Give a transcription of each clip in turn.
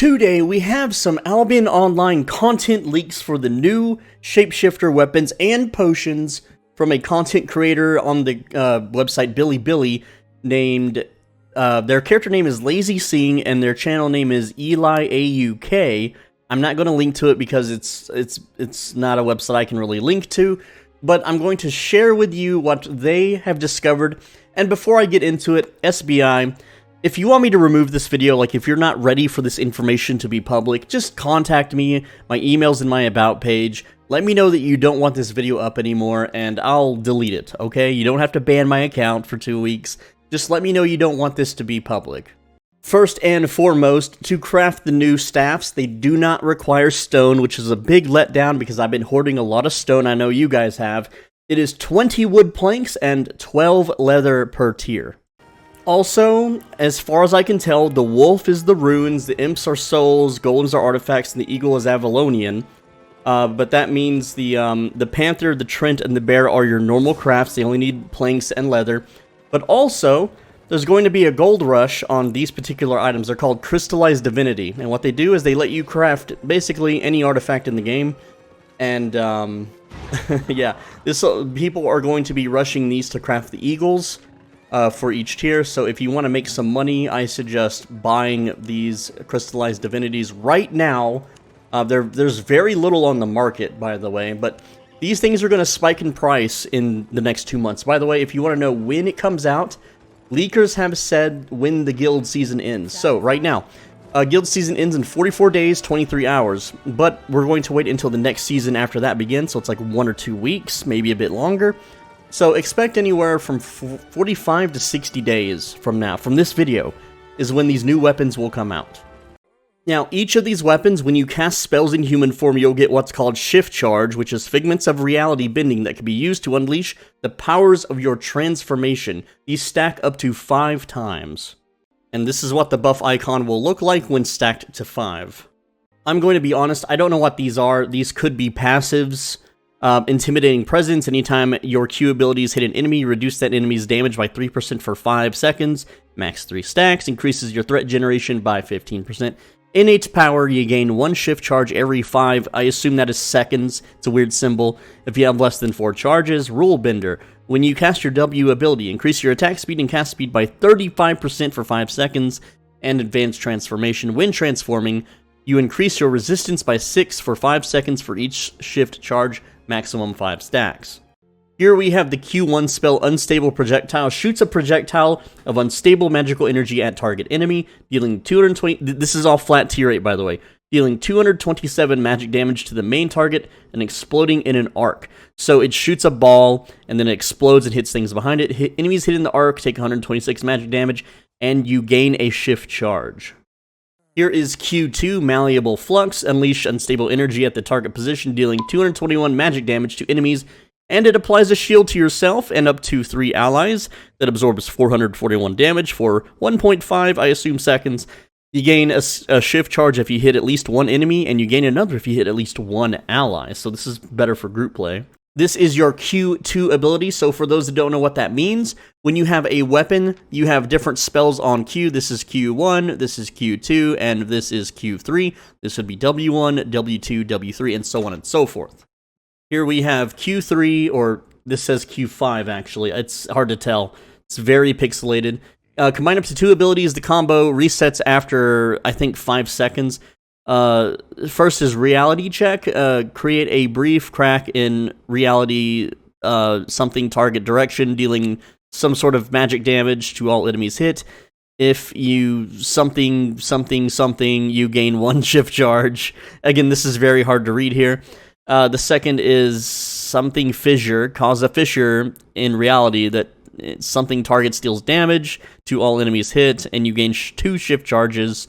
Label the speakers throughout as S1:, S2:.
S1: Today we have some Albion Online content leaks for the new ShapeShifter weapons and potions from a content creator on the website Bilibili named, their character name is Lazy Sing and their channel name is Eli AUK. I'm not going to link to it because it's not a website I can really link to, but I'm going to share with you what they have discovered. And before I get into it, SBI, if you want me to remove this video, like if you're not ready for this information to be public, just contact me. My email's in my about page. Let me know that you don't want this video up anymore and I'll delete it, okay? You don't have to ban my account for 2 weeks. Just let me know you don't want this to be public. First and foremost, to craft the new staffs, they do not require stone, which is a big letdown because I've been hoarding a lot of stone. I know you guys have. It is 20 wood planks and 12 leather per tier. Also, as far as I can tell, the wolf is the runes, the imps are souls, golems are artifacts, and the eagle is Avalonian. But that means the panther, the trent, and the bear are your normal crafts. They only need planks and leather. But also, there's going to be a gold rush on these particular items. They're called crystallized divinity. And what they do is they let you craft basically any artifact in the game. And, yeah, people are going to be rushing these to craft the eagles. For each tier, so if you want to make some money, I suggest buying these crystallized divinities right now. There's very little on the market, by the way, but these things are going to spike in price in the next 2 months. By the way, if you want to know when it comes out, leakers have said when the guild season ends. So, right now, guild season ends in 44 days, 23 hours, but we're going to wait until the next season after that begins, so it's like 1 or 2 weeks, maybe a bit longer. So expect anywhere from 45 to 60 days from now, from this video, is when these new weapons will come out. Now, each of these weapons, when you cast spells in human form, you'll get what's called Shift Charge, which is figments of reality bending that can be used to unleash the powers of your transformation. These stack up to 5 times. And this is what the buff icon will look like when stacked to 5. I'm going to be honest, I don't know what these are. These could be passives. Intimidating presence. Anytime your Q abilities hit an enemy, reduce that enemy's damage by 3% for 5 seconds. Max 3 stacks. Increases your threat generation by 15%. Innate power, you gain 1 shift charge every 5. I assume that is seconds. It's a weird symbol. If you have less than 4 charges. Rule Bender. When you cast your W ability, increase your attack speed and cast speed by 35% for 5 seconds. And Advanced Transformation. When transforming, you increase your resistance by 6 for 5 seconds for each shift charge. Maximum 5 stacks. Here we have the Q1 spell Unstable Projectile. Shoots a projectile of unstable magical energy at target enemy, dealing 220... This is all flat tier 8, by the way. Dealing 227 magic damage to the main target and exploding in an arc. So it shoots a ball, and then it explodes and hits things behind it. Enemies hit in the arc take 126 magic damage, and you gain a shift charge. Here is Q2, Malleable Flux. Unleash unstable energy at the target position, dealing 221 magic damage to enemies, and it applies a shield to yourself and up to 3 allies that absorbs 441 damage for 1.5, I assume, seconds. You gain a shift charge if you hit at least 1 enemy, and you gain another if you hit at least 1 ally, so this is better for group play. This is your Q2 ability, so for those that don't know what that means, when you have a weapon, you have different spells on Q. This is Q1, this is Q2, and this is Q3. This would be W1, W2, W3, and so on and so forth. Here we have Q3, or this says Q5 actually, it's hard to tell. It's very pixelated. Combine up to 2 abilities, the combo resets after, I think, 5 seconds. First is reality check. Create a brief crack in reality something target direction, dealing some sort of magic damage to all enemies hit. If you something, you gain 1 shift charge. Again, this is very hard to read here. The second is something fissure. Cause a fissure in reality that something target deals damage to all enemies hit, and you gain 2 shift charges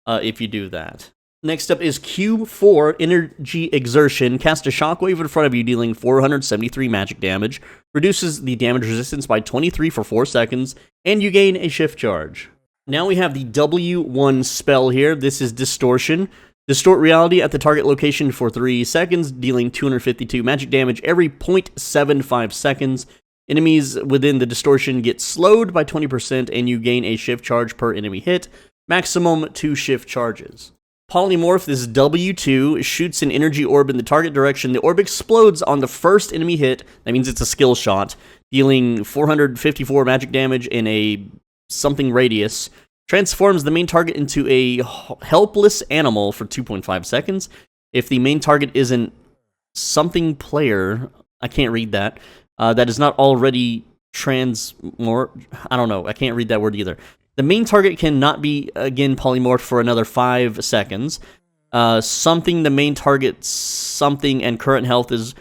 S1: if you do that. Next up is Q4, Energy Exertion. Cast a shockwave in front of you, dealing 473 magic damage. Reduces the damage resistance by 23 for 4 seconds, and you gain a shift charge. Now we have the W1 spell here. This is Distortion. Distort reality at the target location for 3 seconds, dealing 252 magic damage every 0.75 seconds. Enemies within the distortion get slowed by 20%, and you gain a shift charge per enemy hit. Maximum 2 shift charges. Polymorph, this W2, shoots an energy orb in the target direction. The orb explodes on the first enemy hit. That means it's a skill shot, dealing 454 magic damage in a something radius. Transforms the main target into a helpless animal for 2.5 seconds. If the main target isn't something player, I can't read that, that is not already I don't know, I can't read that word either. The main target cannot be, again, polymorphed for another 5 seconds. Something, the main target, something, and current health is,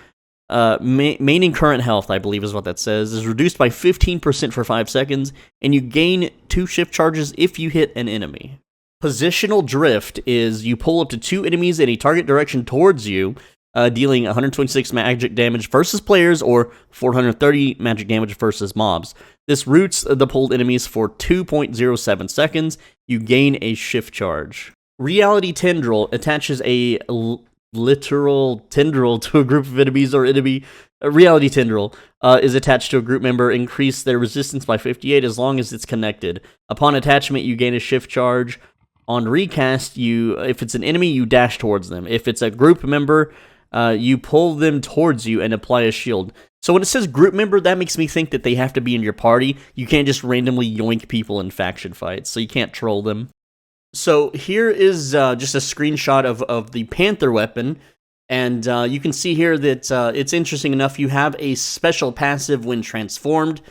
S1: main and current health, I believe is what that says, is reduced by 15% for 5 seconds, and you gain 2 shift charges if you hit an enemy. Positional drift is you pull up to 2 enemies in a target direction towards you, dealing 126 magic damage versus players, or 430 magic damage versus mobs. This roots the pulled enemies for 2.07 seconds. You gain a shift charge. Reality Tendril attaches a literal tendril to a group of enemies or enemy. Reality Tendril is attached to a group member. Increase their resistance by 58 as long as it's connected. Upon attachment, you gain a shift charge. On recast, if it's an enemy, you dash towards them. If it's a group member, you pull them towards you and apply a shield. So when it says group member, that makes me think that they have to be in your party. You can't just randomly yoink people in faction fights, so you can't troll them. So here is just a screenshot of the Panther weapon, and you can see here that it's interesting enough. You have a special passive when transformed.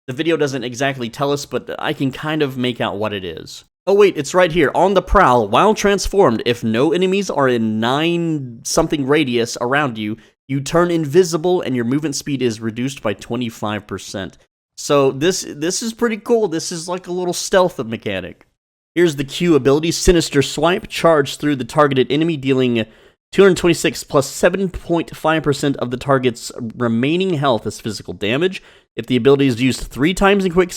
S1: The video doesn't exactly tell us, but I can kind of make out what it is. Oh wait, it's right here. On the prowl, while transformed, if no enemies are in 9-something radius around you, you turn invisible and your movement speed is reduced by 25%. So this is pretty cool. This is like a little stealth mechanic. Here's the Q ability, Sinister Swipe. Charge through the targeted enemy, dealing 226 plus 7.5% of the target's remaining health as physical damage. If the ability is used 3 times in quick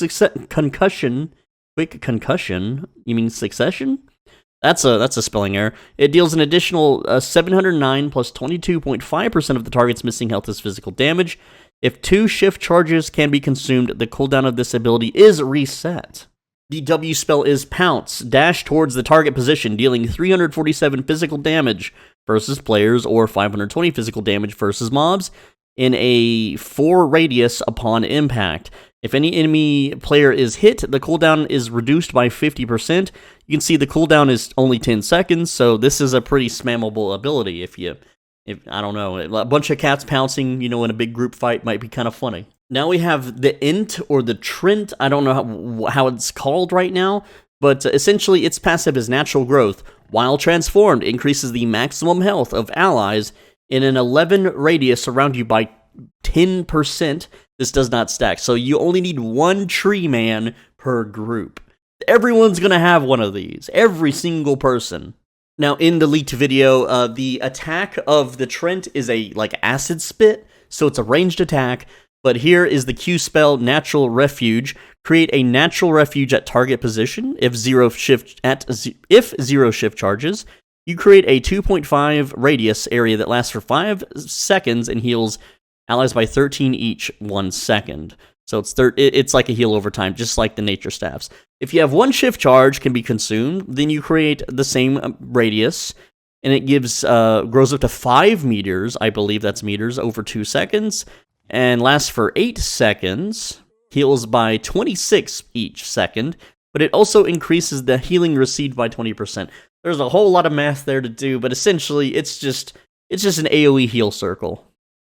S1: concussion, you mean succession? That's a spelling error. It deals an additional 709 plus 22.5% of the target's missing health as physical damage. If 2 shift charges can be consumed, the cooldown of this ability is reset. The W spell is Pounce. Dash towards the target position, dealing 347 physical damage versus players, or 520 physical damage versus mobs, in a 4 radius upon impact. If any enemy player is hit, the cooldown is reduced by 50%. You can see the cooldown is only 10 seconds, so this is a pretty spammable ability. If I don't know, a bunch of cats pouncing, in a big group fight might be kind of funny. Now we have the Int, or the Trent. I don't know how it's called right now, but essentially its passive is Natural Growth. While transformed, increases the maximum health of allies in an 11 radius around you by 10%. This does not stack, so you only need 1 tree man per group. Everyone's gonna have one of these. Every single person. Now, in the leaked video, the attack of the Trent is a acid spit, so it's a ranged attack. But here is the Q spell, Natural Refuge. Create a natural refuge at target position. If 0 shift charges, you create a 2.5 radius area that lasts for 5 seconds and heals allies by 13 each 1 second. So it's like a heal over time, just like the nature staffs. If you have 1 shift charge can be consumed, then you create the same radius, and it grows up to 5 meters, I believe that's meters, over 2 seconds, and lasts for 8 seconds, heals by 26 each second, but it also increases the healing received by 20%. There's a whole lot of math there to do, but essentially it's just an AoE heal circle.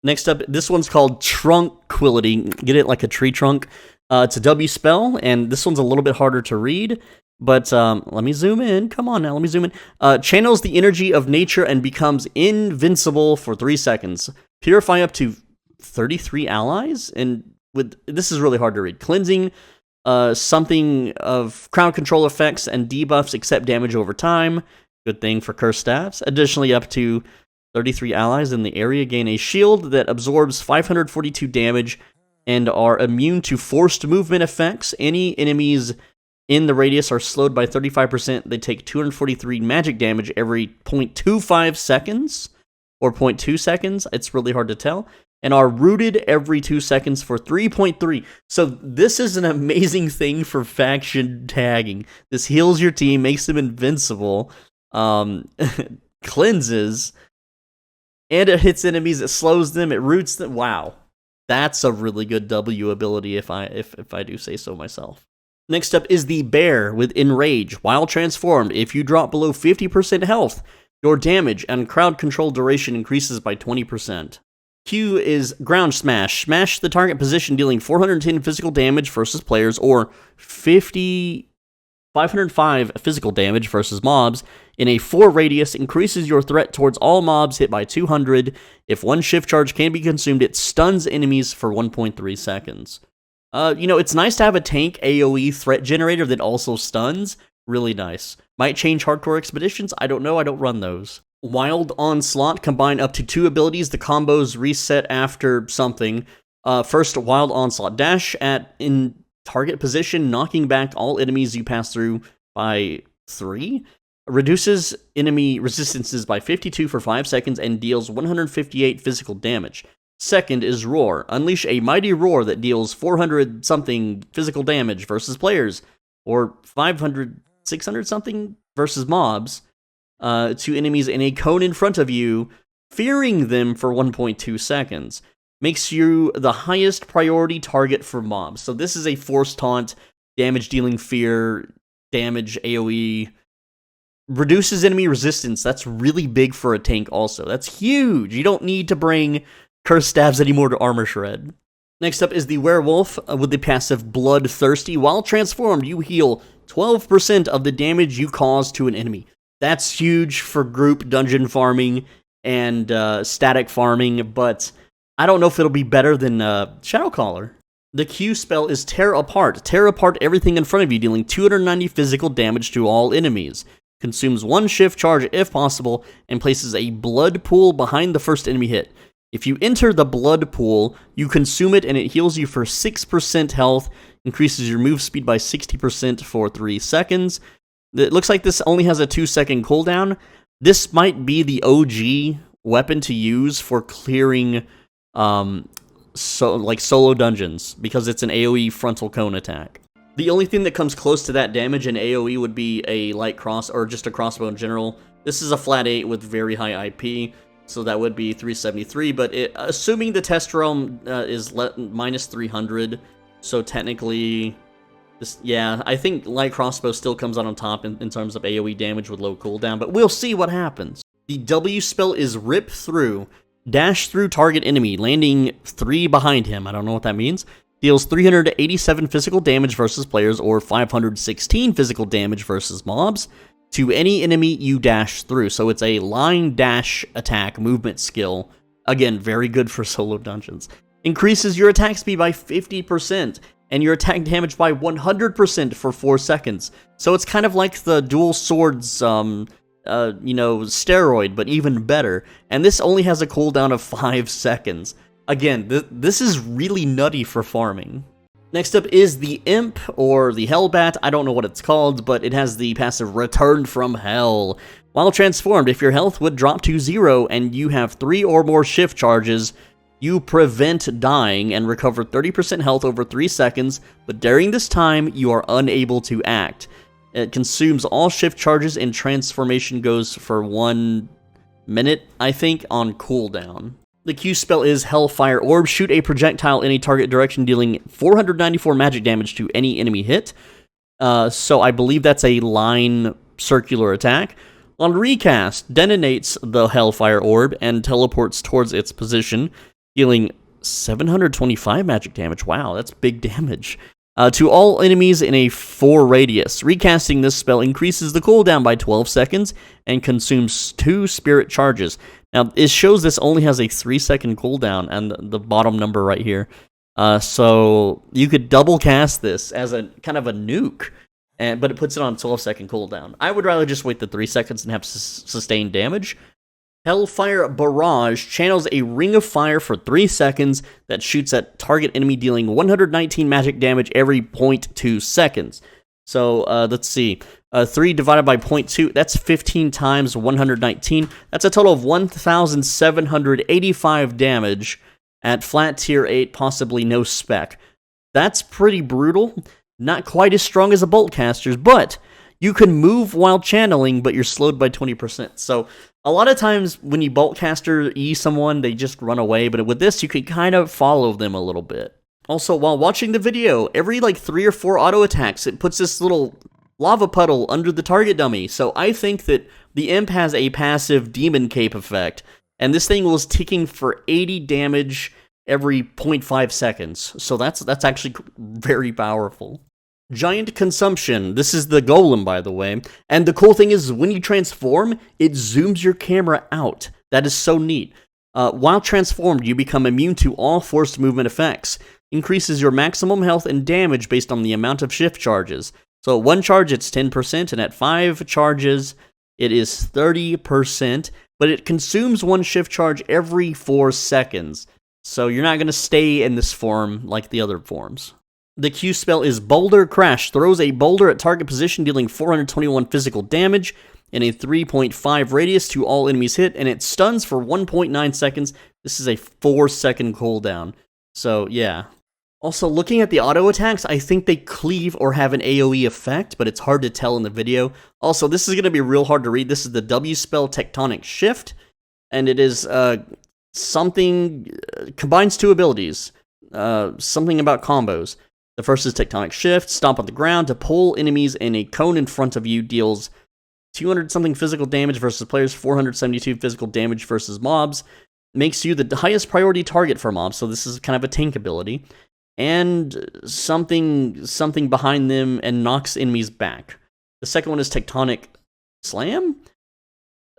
S1: Next up, this one's called Tranquility. Get it like a tree trunk. It's a W spell, and this one's a little bit harder to read, but let me zoom in. Come on now, let me zoom in. Channels the energy of nature and becomes invincible for 3 seconds. Purify up to 33 allies, and this is really hard to read. Cleansing something of crowd control effects and debuffs accept damage over time. Good thing for cursed staffs. Additionally, up to 33 allies in the area gain a shield that absorbs 542 damage and are immune to forced movement effects. Any enemies in the radius are slowed by 35%. They take 243 magic damage every 0.25 seconds, or 0.2 seconds. It's really hard to tell. And are rooted every 2 seconds for 3.3. So this is an amazing thing for faction tagging. This heals your team, makes them invincible. cleanses, and it hits enemies, it slows them, it roots them. Wow. That's a really good W ability if I do say so myself. Next up is the Bear with Enrage. While transformed, if you drop below 50% health, your damage and crowd control duration increases by 20%. Q is Ground Smash. Smash the target position, dealing 410 physical damage versus players, or 505 physical damage versus mobs. In a 4 radius, increases your threat towards all mobs hit by 200. If one shift charge can be consumed, it stuns enemies for 1.3 seconds. It's nice to have a tank AoE threat generator that also stuns. Really nice. Might change hardcore expeditions. I don't know. I don't run those. Wild Onslaught. Combine up to 2 abilities. The combos reset after something. First, Wild Onslaught. Dash in target position, knocking back all enemies you pass through by 3. Reduces enemy resistances by 52 for 5 seconds and deals 158 physical damage. Second is Roar. Unleash a mighty roar that deals 400-something physical damage versus players, or 500, 600-something versus mobs, to enemies in a cone in front of you, fearing them for 1.2 seconds. Makes you the highest priority target for mobs. So this is a force taunt, damage-dealing fear, damage AoE. Reduces enemy resistance. That's really big for a tank also. That's huge. You don't need to bring Curse Stabs anymore to Armor Shred. Next up is the Werewolf with the passive Bloodthirsty. While transformed, you heal 12% of the damage you cause to an enemy. That's huge for group dungeon farming and static farming, but I don't know if it'll be better than Shadowcaller. The Q spell is Tear Apart. Tear apart everything in front of you, dealing 290 physical damage to all enemies. Consumes 1 shift charge if possible, and places a blood pool behind the first enemy hit. If you enter the blood pool, you consume it and it heals you for 6% health, increases your move speed by 60% for 3 seconds. It looks like this only has a 2-second cooldown. This might be the OG weapon to use for clearing solo dungeons, because it's an AoE frontal cone attack. The only thing that comes close to that damage in AoE would be a light cross, or just a crossbow in general. This is a flat 8 with very high IP, so that would be 373, but assuming the test realm is minus 300, so technically, I think light crossbow still comes out on top in terms of AoE damage with low cooldown, but we'll see what happens. The W spell is Rip Through. Dash through target enemy, landing 3 behind him. I don't know what that means. Deals 387 physical damage versus players, or 516 physical damage versus mobs, to any enemy you dash through. So it's a line dash attack movement skill. Again, very good for solo dungeons. Increases your attack speed by 50%, and your attack damage by 100% for 4 seconds. So it's kind of like the dual swords, steroid, but even better. And this only has a cooldown of 5 seconds. Again, this is really nutty for farming. Next up is the Imp, or the Hellbat. I don't know what it's called, but it has the passive Return from Hell. While transformed, if your health would drop to 0 and you have 3 or more shift charges, you prevent dying and recover 30% health over 3 seconds, but during this time, you are unable to act. It consumes all shift charges, and transformation goes for 1 minute, I think, on cooldown. The Q spell is Hellfire Orb. Shoot a projectile in a target direction, dealing 494 magic damage to any enemy hit. So I believe that's a line circular attack. On recast, detonates the Hellfire Orb and teleports towards its position, dealing 725 magic damage. Wow, that's big damage. To all enemies in a 4 radius. Recasting this spell increases the cooldown by 12 seconds and consumes 2 spirit charges. Now, it shows this only has a 3-second cooldown, and the bottom number right here. So you could double cast this as a kind of a nuke, but it puts it on 12-second cooldown. I would rather just wait the 3 seconds and have sustained damage. Hellfire Barrage channels a ring of fire for 3 seconds that shoots at target enemy, dealing 119 magic damage every 0.2 seconds. So, let's see. 3 divided by 0.2, that's 15 times 119. That's a total of 1,785 damage at flat tier 8, possibly no spec. That's pretty brutal. Not quite as strong as a Boltcaster's, but You can move while channeling, but you're slowed by 20%. So a lot of times when you bulk caster E someone, they just run away, but with this, you can kind of follow them a little bit. Also, while watching the video, every like 3 or 4 auto attacks, it puts this little lava puddle under the target dummy. So I think that the imp has a passive demon cape effect, and this thing was ticking for 80 damage every 0.5 seconds. So that's actually very powerful. Giant consumption. This is the Golem, by the way. And the cool thing is, when you transform, it zooms your camera out. That is so neat. While transformed, you become immune to all forced movement effects. Increases your maximum health and damage based on the amount of shift charges. So at 1 charge, it's 10%, and at 5 charges, it is 30%, but it consumes 1 shift charge every 4 seconds. So you're not going to stay in this form like the other forms. The Q spell is Boulder Crash. Throws a boulder at target position, dealing 421 physical damage in a 3.5 radius to all enemies hit, and it stuns for 1.9 seconds. This is a 4-second cooldown. So, yeah. Also, looking at the auto attacks, I think they cleave or have an AoE effect, but it's hard to tell in the video. Also, this is going to be real hard to read. This is the W spell Tectonic Shift, and it is something, combines 2 abilities. Something about combos. The first is Tectonic Shift, stomp on the ground to pull enemies in a cone in front of you, deals 200-something physical damage versus players, 472 physical damage versus mobs, makes you the highest priority target for mobs, so this is kind of a tank ability, and something behind them and knocks enemies back. The second one is Tectonic Slam?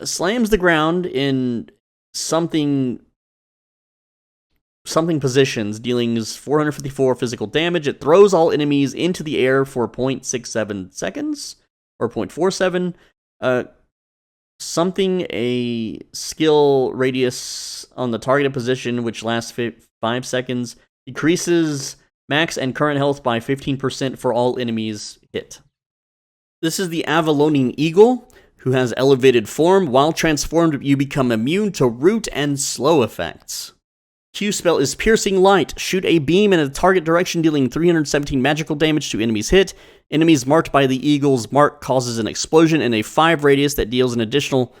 S1: Slams the ground in something positions, dealing 454 physical damage. It throws all enemies into the air for 0.67 seconds, or 0.47. A skill radius on the targeted position, which lasts 5 seconds, decreases max and current health by 15% for all enemies hit. This is the Avalonian Eagle, who has elevated form. While transformed, you become immune to root and slow effects. Q spell is Piercing Light. Shoot a beam in a target direction, dealing 317 magical damage to enemies hit. Enemies marked by the Eagle's mark causes an explosion in a 5 radius that deals an additional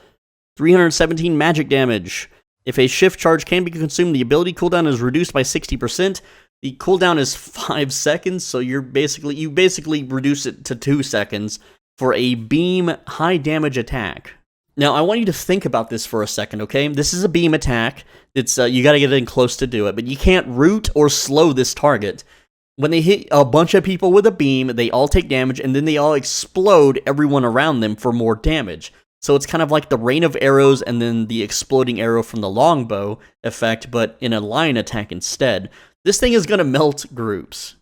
S1: 317 magic damage. If a shift charge can be consumed, the ability cooldown is reduced by 60%. The cooldown is 5 seconds, so you basically reduce it to 2 seconds for a beam high damage attack. Now, I want you to think about this for a second, okay? This is a beam attack. It's you gotta get in close to do it, but you can't root or slow this target. When they hit a bunch of people with a beam, they all take damage, and then they all explode everyone around them for more damage. So it's kind of like the rain of arrows and then the exploding arrow from the longbow effect, but in a line attack instead. This thing is gonna melt groups.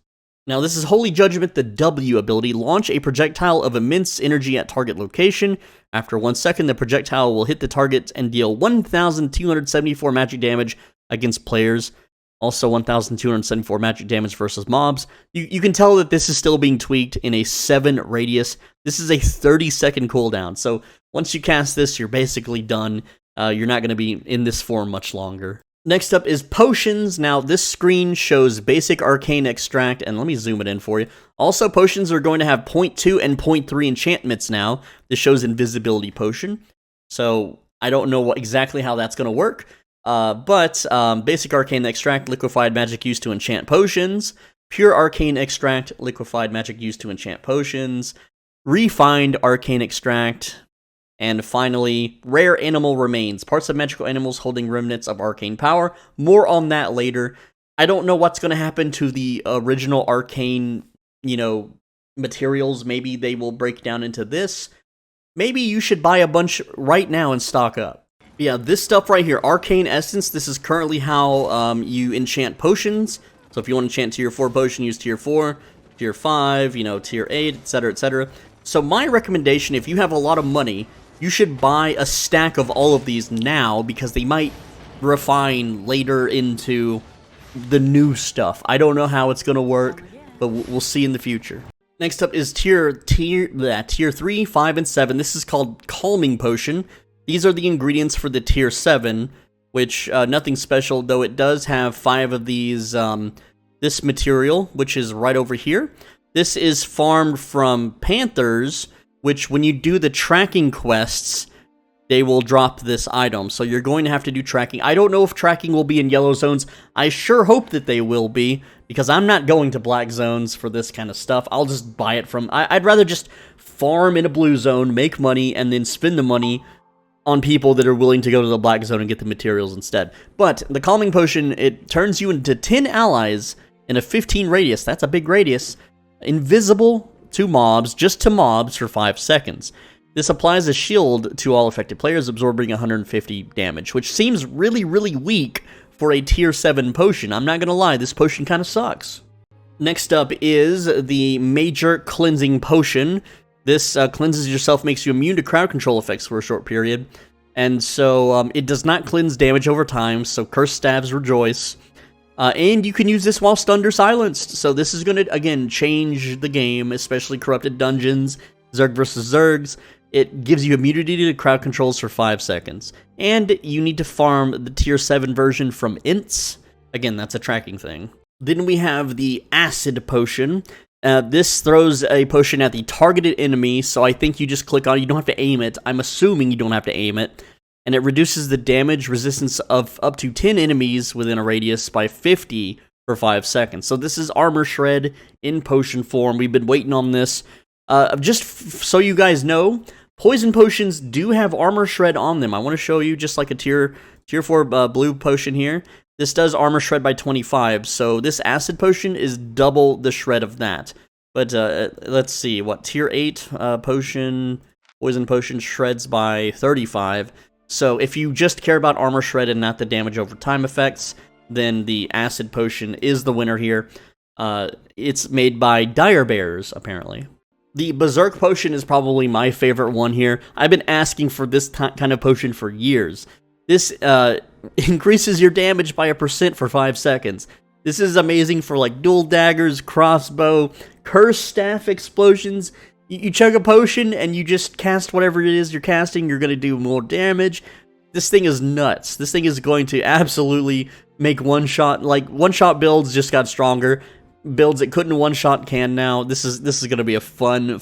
S1: Now, this is Holy Judgment, the W ability. Launch a projectile of immense energy at target location. After 1 second, the projectile will hit the target and deal 1,274 magic damage against players. Also 1,274 magic damage versus mobs. You can tell that this is still being tweaked in a 7 radius. This is a 30-second cooldown. So once you cast this, you're basically done. You're not going to be in this form much longer. Next up is potions. Now, this screen shows basic arcane extract, and let me zoom it in for you. Also, potions are going to have 0.2 and 0.3 enchantments now. This shows invisibility potion. So, I don't know exactly how that's going to work. But basic arcane extract, liquefied magic used to enchant potions. Pure arcane extract, liquefied magic used to enchant potions. Refined arcane extract. And finally, rare animal remains. Parts of magical animals holding remnants of arcane power. More on that later. I don't know what's going to happen to the original arcane, materials. Maybe they will break down into this. Maybe you should buy a bunch right now and stock up. Yeah, this stuff right here, Arcane Essence, this is currently how you enchant potions. So if you want to enchant tier 4 potion, use tier 4, tier 5, tier 8, etc., etc. So my recommendation, if you have a lot of money, you should buy a stack of all of these now, because they might refine later into the new stuff. I don't know how it's going to work, but we'll see in the future. Next up is tier 3, 5, and 7. This is called Calming Potion. These are the ingredients for the tier 7, which, nothing special, though it does have 5 of these, this material, which is right over here. This is farmed from Panthers, which when you do the tracking quests, they will drop this item. So you're going to have to do tracking. I don't know if tracking will be in yellow zones. I sure hope that they will be, because I'm not going to black zones for this kind of stuff. I'll just buy it from... I'd rather just farm in a blue zone, make money, and then spend the money on people that are willing to go to the black zone and get the materials instead. But the Calming Potion, it turns you into 10 allies in a 15 radius. That's a big radius. Invisible to mobs, just to mobs for 5 seconds. This applies a shield to all affected players, absorbing 150 damage, which seems really, really weak for a tier 7 potion. I'm not gonna lie, this potion kind of sucks. Next up is the Major Cleansing Potion. This cleanses yourself, makes you immune to crowd control effects for a short period, and so it does not cleanse damage over time, so cursed staves rejoice. And you can use this while stunned or silenced, so this is gonna, again, change the game, especially corrupted dungeons, Zerg versus Zergs. It gives you immunity to crowd controls for 5 seconds. And you need to farm the tier 7 version from Ints. Again, that's a tracking thing. Then we have the Acid Potion. This throws a potion at the targeted enemy, so I think you just click on it. You don't have to aim it. I'm assuming you don't have to aim it. And it reduces the damage resistance of up to 10 enemies within a radius by 50 for 5 seconds. So this is Armor Shred in potion form. We've been waiting on this. Just so you guys know, Poison potions do have armor shred on them. I want to show you just like a tier 4 blue potion here. This does armor shred by 25, so this acid potion is double the shred of that. But let's see, what tier 8 potion, poison potion shreds by 35. So if you just care about armor shred and not the damage over time effects, then the acid potion is the winner here. It's made by Dire Bears, apparently. The Berserk potion is probably my favorite one here. I've been asking for this kind of potion for years. This increases your damage by 1% for 5 seconds. This is amazing for like dual daggers, crossbow, cursed staff explosions. You chug a potion and you just cast whatever it is you're casting, you're going to do more damage. This thing is nuts. This thing is going to absolutely make one-shot, like one-shot builds just got stronger. Builds that couldn't one-shot can now. This is going to be a fun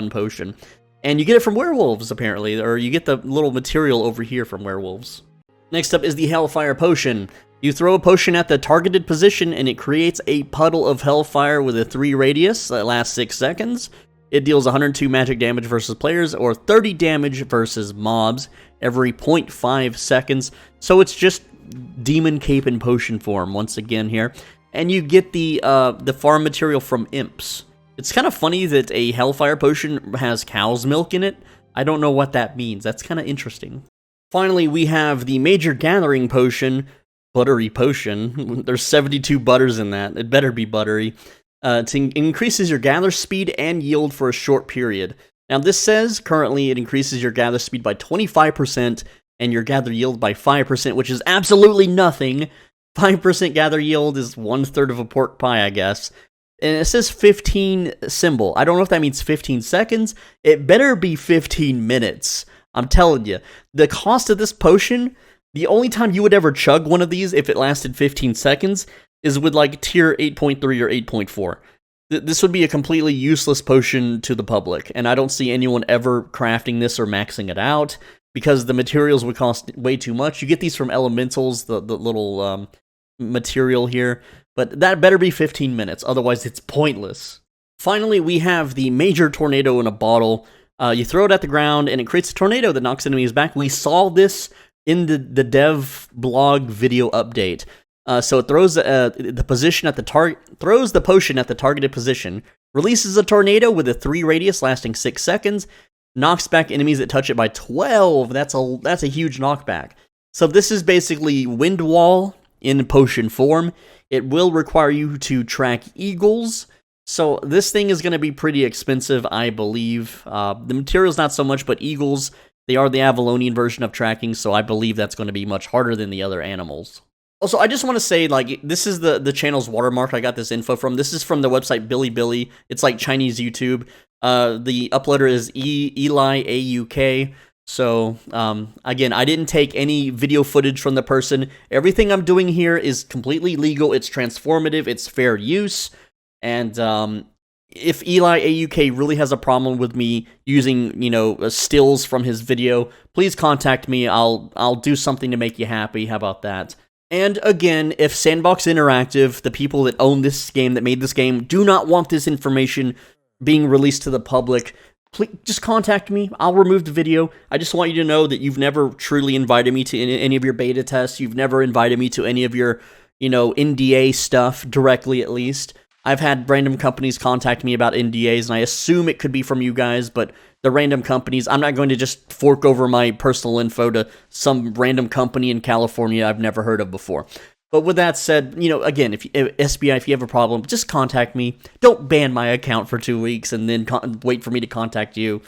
S1: potion. And you get it from werewolves, apparently, or you get the little material over here from werewolves. Next up is the Hellfire potion. You throw a potion at the targeted position, and it creates a puddle of Hellfire with a 3 radius that lasts 6 seconds. It deals 102 magic damage versus players, or 30 damage versus mobs every 0.5 seconds. So it's just Demon Cape in potion form once again here. And you get the farm material from imps. It's kind of funny that a Hellfire potion has cow's milk in it. I don't know what that means. That's kind of interesting. Finally, we have the Major Gathering potion, buttery potion. There's 72 butters in that. It better be buttery. It increases your gather speed and yield for a short period. Now, this says currently it increases your gather speed by 25% and your gather yield by 5%, which is absolutely nothing. 5% gather yield is 1/3 of a pork pie, I guess. And it says 15 symbol. I don't know if that means 15 seconds. It better be 15 minutes. I'm telling you. The cost of this potion, the only time you would ever chug one of these if it lasted 15 seconds is with like tier 8.3 or 8.4. This would be a completely useless potion to the public. And I don't see anyone ever crafting this or maxing it out because the materials would cost way too much. You get these from elementals, the little material here, but that better be 15 minutes, otherwise it's pointless. Finally, we have the Major Tornado in a bottle. You throw it at the ground, and it creates a tornado that knocks enemies back. We saw this in the dev blog video update. So it throws the potion at the targeted position, releases a tornado with a 3 radius lasting 6 seconds, knocks back enemies that touch it by 12. That's a huge knockback. So this is basically Wind Wall in potion form. It will require you to track eagles, so this thing is going to be pretty expensive, I believe. The material's not so much, but eagles, they are the Avalonian version of tracking, so I believe that's going to be much harder than the other animals. Also, I just want to say, like, this is the channel's watermark I got this info from. This is from the website Bilibili. It's like Chinese YouTube. The uploader is Eli AUK. So, again, I didn't take any video footage from the person. Everything I'm doing here is completely legal. It's transformative. It's fair use. And if Eli AUK really has a problem with me using, you know, stills from his video, please contact me. I'll do something to make you happy. How about that? And again, if Sandbox Interactive, the people that own this game, that made this game, do not want this information being released to the public, please just contact me. I'll remove the video. I just want you to know that you've never truly invited me to any of your beta tests. You've never invited me to any of your, you know, NDA stuff, directly at least. I've had random companies contact me about NDAs, and I assume it could be from you guys, but the random companies, I'm not going to just fork over my personal info to some random company in California I've never heard of before. But with that said, you know, again, if SBI, if you have a problem, just contact me. Don't ban my account for 2 weeks and then wait for me to contact you.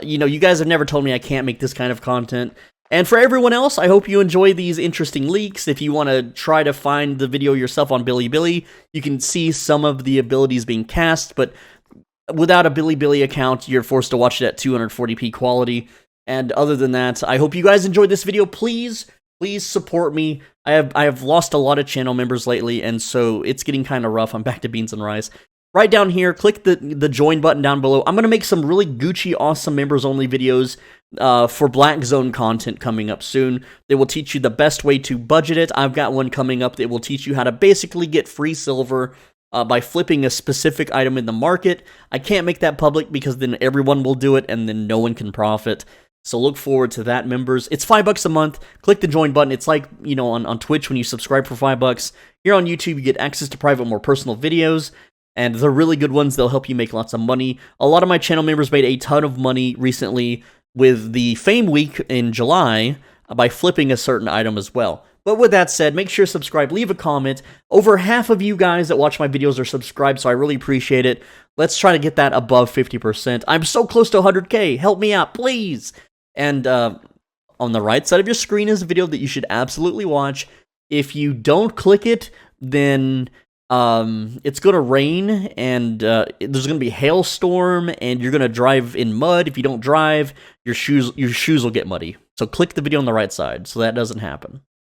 S1: You know, you guys have never told me I can't make this kind of content. And for everyone else, I hope you enjoy these interesting leaks. If you want to try to find the video yourself on Bilibili, you can see some of the abilities being cast, but without a Bilibili account, you're forced to watch it at 240p quality. And other than that, I hope you guys enjoyed this video. Please support me. I have lost a lot of channel members lately, and so it's getting kind of rough. I'm back to beans and rice. Right down here, click the join button down below. I'm going to make some really Gucci awesome members-only videos for Black Zone content coming up soon. They will teach you the best way to budget it. I've got one coming up that will teach you how to basically get free silver by flipping a specific item in the market. I can't make that public because then everyone will do it and then no one can profit. So look forward to that, members. It's $5 a month. Click the join button. It's like, you know, on Twitch when you subscribe for $5. Here on YouTube, you get access to private, more personal videos. And they're really good ones. They'll help you make lots of money. A lot of my channel members made a ton of money recently with the Fame Week in July by flipping a certain item as well. But with that said, make sure to subscribe, leave a comment. Over half of you guys that watch my videos are subscribed, so I really appreciate it. Let's try to get that above 50%. I'm so close to 100K. Help me out, please. And on the right side of your screen is a video that you should absolutely watch. If you don't click it, then it's gonna rain, and there's gonna be hailstorm, and you're gonna drive in mud. If you don't drive, your shoes will get muddy. So click the video on the right side so that doesn't happen.